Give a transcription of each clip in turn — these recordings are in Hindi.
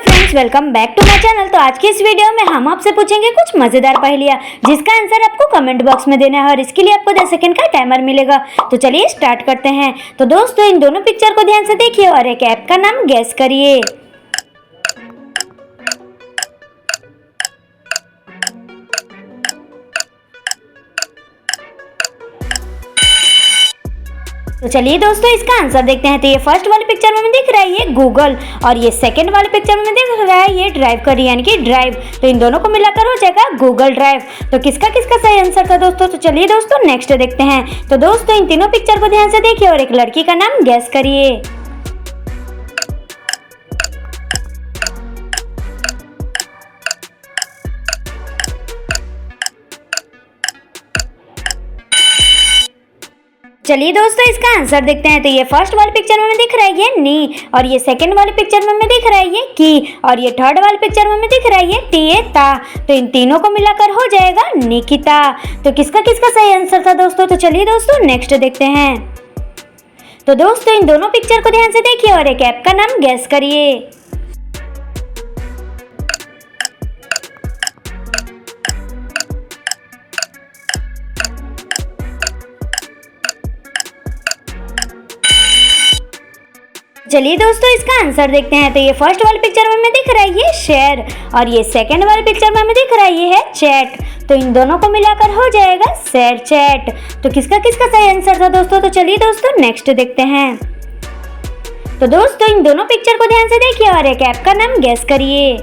Friends, welcome back to my channel. तो आज की इस वीडियो में हम आपसे पूछेंगे कुछ मजेदार पहेलियां जिसका आंसर आपको कमेंट बॉक्स में देना है और इसके लिए आपको 10 सेकंड का टाइमर मिलेगा। तो चलिए स्टार्ट करते हैं। तो दोस्तों, इन दोनों पिक्चर को ध्यान से देखिए और एक ऐप का नाम गेस करिए। तो चलिए दोस्तों, इसका आंसर देखते हैं। तो ये फर्स्ट वाले पिक्चर में दिख रहा है ये गूगल और ये सेकंड वाले पिक्चर में दिख रहा है ये ड्राइव करिए यानी कि ड्राइव। तो इन दोनों को मिलाकर हो जाएगा गूगल ड्राइव। तो किसका किसका सही आंसर था दोस्तों? तो चलिए दोस्तों नेक्स्ट देखते हैं। तो दोस्तों, इन तीनों पिक्चर को ध्यान से देखिए और एक लड़की का नाम गेस करिए। चलिए दोस्तों, इसका आंसर देखते हैं। तो ये फर्स्ट वाले पिक्चर में दिख रहा है ये नी और ये सेकंड वाले पिक्चर में दिख रहा है ये की और ये थर्ड वाले पिक्चर में दिख रहा है ये टी ता। तो इन तीनों को मिलाकर हो जाएगा निकिता। तो किसका किसका सही आंसर था दोस्तों? तो चलिए दोस्तों नेक्स्ट देखते हैं। तो दोस्तों, इन दोनों पिक्चर को ध्यान से देखिए और एक ऐप का नाम गेस करिए। चलिए दोस्तों, इसका आंसर देखते हैं। तो ये फर्स्ट वाले पिक्चर में दिख रहा है ये शेयर और ये सेकंड वाले पिक्चर में दिख रहा है ये है चैट। तो इन दोनों को मिलाकर हो जाएगा शेयर चैट। तो किसका किसका सही आंसर था दोस्तों? तो चलिए दोस्तों नेक्स्ट देखते हैं। तो दोस्तों, इन दोनों पिक्चर को ध्यान से देखिए और एक ऐप का नाम गेस करिए।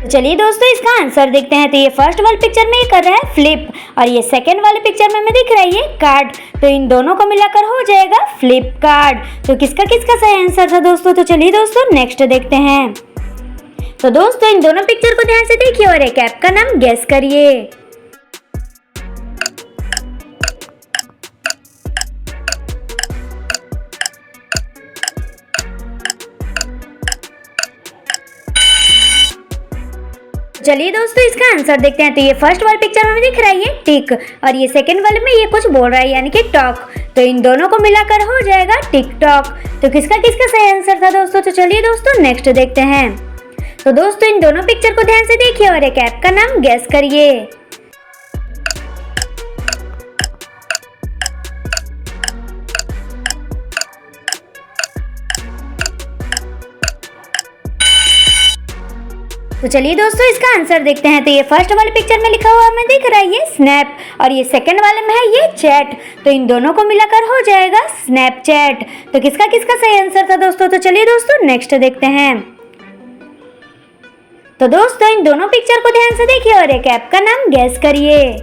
चलिए दोस्तों, इसका आंसर देखते हैं। तो ये फर्स्ट वाले पिक्चर में ये कर रहा है फ्लिप और ये सेकंड वाले पिक्चर में दिख रहा है ये कार्ड। तो इन दोनों को मिलाकर हो जाएगा फ्लिपकार्ट। तो किसका किसका सही आंसर था दोस्तों? तो चलिए दोस्तों नेक्स्ट देखते हैं। तो दोस्तों, इन दोनों पिक्चर को ध्यान से देखिए और एक ऐप का नाम गेस करिए। चलिए दोस्तों, इसका आंसर देखते हैं। तो ये फर्स्ट वाले पिक्चर में दिख रहा है ये टिक और ये सेकंड वाले में ये कुछ बोल रहा है यानी कि टॉक। तो इन दोनों को मिलाकर हो जाएगा टिकटॉक। तो किसका किसका सही आंसर था दोस्तों? तो चलिए दोस्तों नेक्स्ट देखते हैं। तो दोस्तों, इन दोनों पिक्चर को ध्यान से देखिए और एक ऐप का नाम गेस करिए। तो चलिए दोस्तों, इसका आंसर देखते हैं। तो ये फर्स्ट वाले पिक्चर में लिखा हुआ हमें दिख रहा है ये स्नैप और ये सेकंड वाले में है ये चैट। तो इन दोनों को मिलाकर हो जाएगा स्नैपचैट। तो किसका किसका सही आंसर था दोस्तों? तो चलिए दोस्तों नेक्स्ट देखते हैं। तो दोस्तों, इन दोनों पिक्चर को ध्यान से देखिए और एक ऐप का नाम गेस करिए।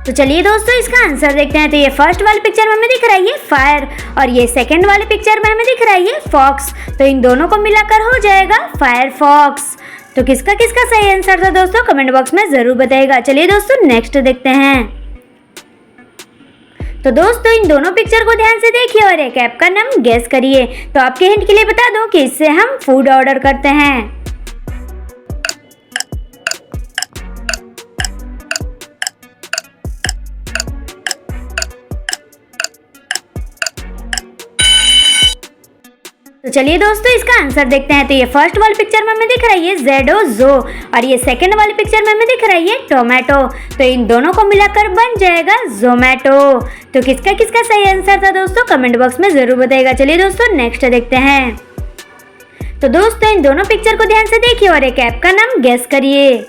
तो चलिए दोस्तों, इसका आंसर देखते हैं। तो ये फर्स्ट वाले पिक्चर में हमें दिख रहा है ये फायर और ये सेकंड वाले पिक्चर में हमें दिख रहा है ये फॉक्स। तो इन दोनों को मिलाकर हो जाएगा फायरफॉक्स। तो किसका किसका सही आंसर था दोस्तों? कमेंट बॉक्स में जरूर बताइएगा। चलिए दोस्तों नेक्स्ट देखते हैं। तो दोस्तों, इन दोनों पिक्चर को ध्यान से देखिए और एक ऐप का नाम गेस करिए। तो आपके हिंट के लिए बता दूं कि इससे हम फूड ऑर्डर करते हैं। तो चलिए दोस्तों, इसका आंसर देखते हैं। तो ये फर्स्ट वाले पिक्चर में हमें दिख रहा है ये जेडो जो और ये सेकंड वाले पिक्चर में हमें दिख रहा है ये टोमेटो। तो इन दोनों को मिलाकर बन जाएगा जोमेटो। तो किसका किसका सही आंसर था दोस्तों? कमेंट बॉक्स में जरूर बताइएगा। चलिए दोस्तों नेक्स्ट देखते हैं। तो दोस्तों, इन दोनों पिक्चर को ध्यान से देखिए और एक ऐप का नाम गेस करिए।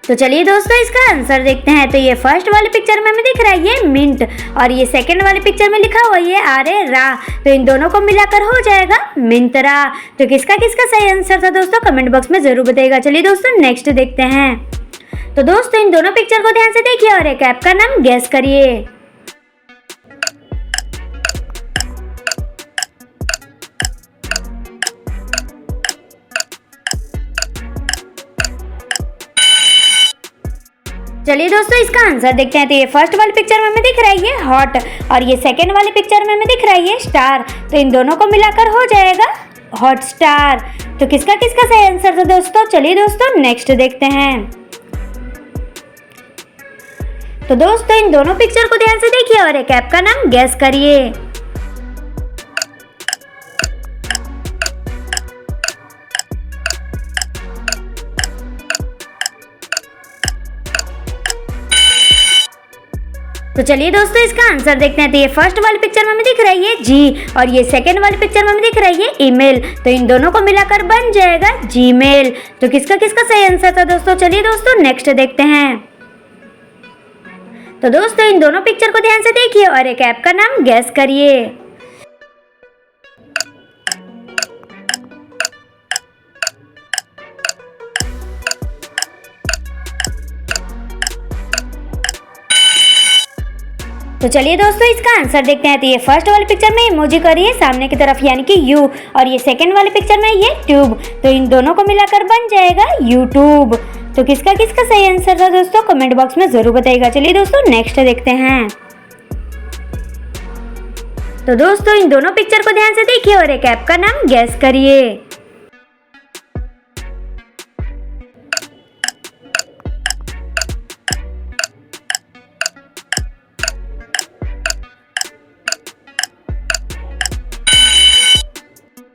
तो चलिए दोस्तों, इसका आंसर देखते हैं। तो ये फर्स्ट वाले पिक्चर में हमें दिख रहा है ये मिंट और ये सेकंड वाले पिक्चर में लिखा हुआ ये आरे रा। तो इन दोनों को मिलाकर हो जाएगा मिंत्रा। तो किसका किसका सही आंसर था दोस्तों? कमेंट बॉक्स में जरूर बताइएगा। चलिए दोस्तों नेक्स्ट देखते हैं। तो दोस्तों इन दोनों पिक्चर को ध्यान से देखिए और एक ऐप का नाम गेस करिए। चलिए दोस्तों इसका आंसर देखते हैं। तो ये फर्स्ट वाली पिक्चर में हमें दिख रहा है ये हॉट और ये सेकेंड वाली पिक्चर में हमें दिख रहा है ये स्टार। तो इन दोनों को मिलाकर हो जाएगा हॉट स्टार। तो किसका किसका सही आंसर था दोस्तों? चलिए दोस्तों नेक्स्ट देखते हैं। तो दोस्तों इन दोनों पिक्चर को ध्यान से देखिए और एक ऐप का नाम गेस करिए। तो चलिए दोस्तों इसका आंसर देखते हैं। तो ये फर्स्ट वाली पिक्चर में हमें दिख रहा है ये जी और ये सेकंड वाली पिक्चर में हमें दिख रहा है ये ईमेल। तो इन दोनों को मिलाकर बन जाएगा जीमेल। तो किसका किसका सही आंसर था दोस्तों? चलिए दोस्तों नेक्स्ट देखते हैं। तो दोस्तों इन दोनों पिक्चर को ध्यान से देखिए और एक ऐप का नाम गेस करिए। तो चलिए दोस्तों इसका आंसर देखते हैं। तो ये फर्स्ट वाली पिक्चर में इमोजी करिए सामने की तरफ यानी कि यू और ये सेकंड वाली पिक्चर में ये ट्यूब। तो इन दोनों को मिलाकर बन जाएगा यूट्यूब। तो किसका किसका सही आंसर था दोस्तों? कमेंट बॉक्स में जरूर बताइएगा। चलिए दोस्तों नेक्स्ट देखते हैं। तो दोस्तों इन दोनों पिक्चर को ध्यान से देखिए और एक ऐप का नाम गेस करिए।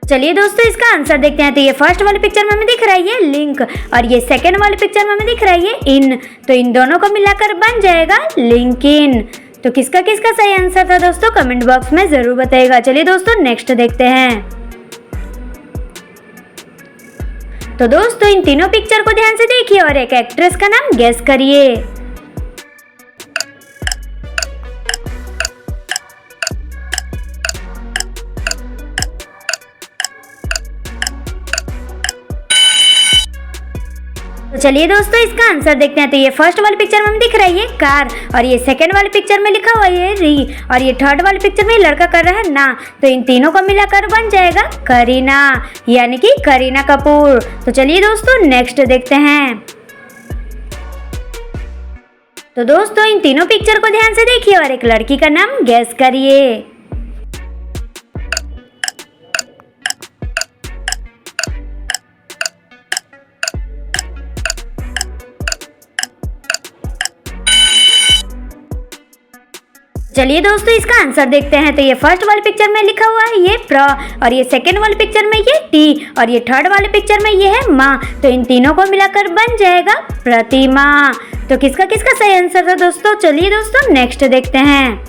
चलिए दोस्तों इसका आंसर देखते हैं। तो ये फर्स्ट वाली पिक्चर में हमें दिख रहा है ये लिंक और ये सेकंड वाली पिक्चर में हमें दिख रहा है ये इन। तो इन दोनों को मिलाकर बन जाएगा लिंक इन। तो किसका किसका सही आंसर था दोस्तों? कमेंट बॉक्स में जरूर बताइएगा। चलिए दोस्तों नेक्स्ट देखते हैं। तो दोस्तों इन तीनों पिक्चर को ध्यान से देखिए और एक एक्ट्रेस का नाम गेस करिए। तो चलिए दोस्तों इसका आंसर देखते हैं। तो ये फर्स्ट वाली पिक्चर में हमें दिख रहा है ये कार और ये सेकंड वाली पिक्चर में लिखा हुआ है ये री और ये थर्ड वाली पिक्चर में लड़का कर रहा है ना। तो इन तीनों को मिलाकर बन जाएगा करीना यानी कि करीना कपूर। तो चलिए दोस्तों नेक्स्ट देखते हैं। तो दोस्तों इन तीनों पिक्चर को ध्यान से देखिए और एक लड़की का नाम गेस करिए। चलिए दोस्तों इसका आंसर देखते हैं। तो ये फर्स्ट वाली पिक्चर में लिखा हुआ है ये प्र और ये सेकंड वाली पिक्चर में ये टी और ये थर्ड वाली पिक्चर में ये है माँ। तो इन तीनों को मिलाकर बन जाएगा प्रतिमा। तो किसका किसका सही आंसर था दोस्तों? चलिए दोस्तों नेक्स्ट देखते हैं।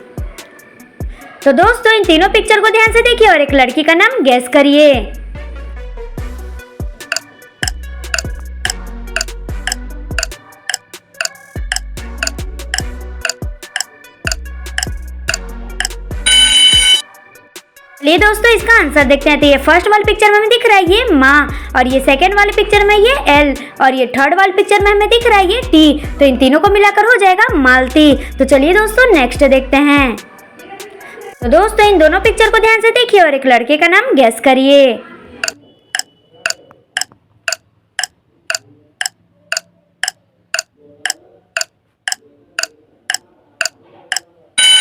तो दोस्तों इन तीनों पिक्चर को ध्यान से देखिए और एक लड़की का नाम गेस करिए। चलिए दोस्तों इसका आंसर देखते हैं। तो ये फर्स्ट वाली पिक्चर में हमें दिख रहा है ये माँ और ये सेकंड वाली पिक्चर में ये एल और ये थर्ड वाली पिक्चर में हमें दिख रहा है ये टी। तो इन तीनों को मिलाकर हो जाएगा मालती। तो चलिए दोस्तों नेक्स्ट देखते हैं। तो दोस्तों इन दोनों पिक्चर को ध्यान से देखिए और एक लड़के का नाम गेस करिए।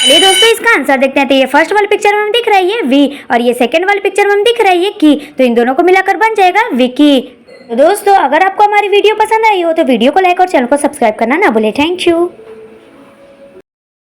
चलिए दोस्तों इसका आंसर देखते हैं। तो ये फर्स्ट वाली पिक्चर में हमें दिख रहा है ये वी और ये सेकंड वाली पिक्चर में हमें दिख रहा है ये की। तो इन दोनों को मिलाकर बन जाएगा विकी। तो दोस्तों अगर आपको हमारी वीडियो पसंद आई हो तो वीडियो को लाइक और चैनल को सब्सक्राइब करना ना भूलें। Thank you.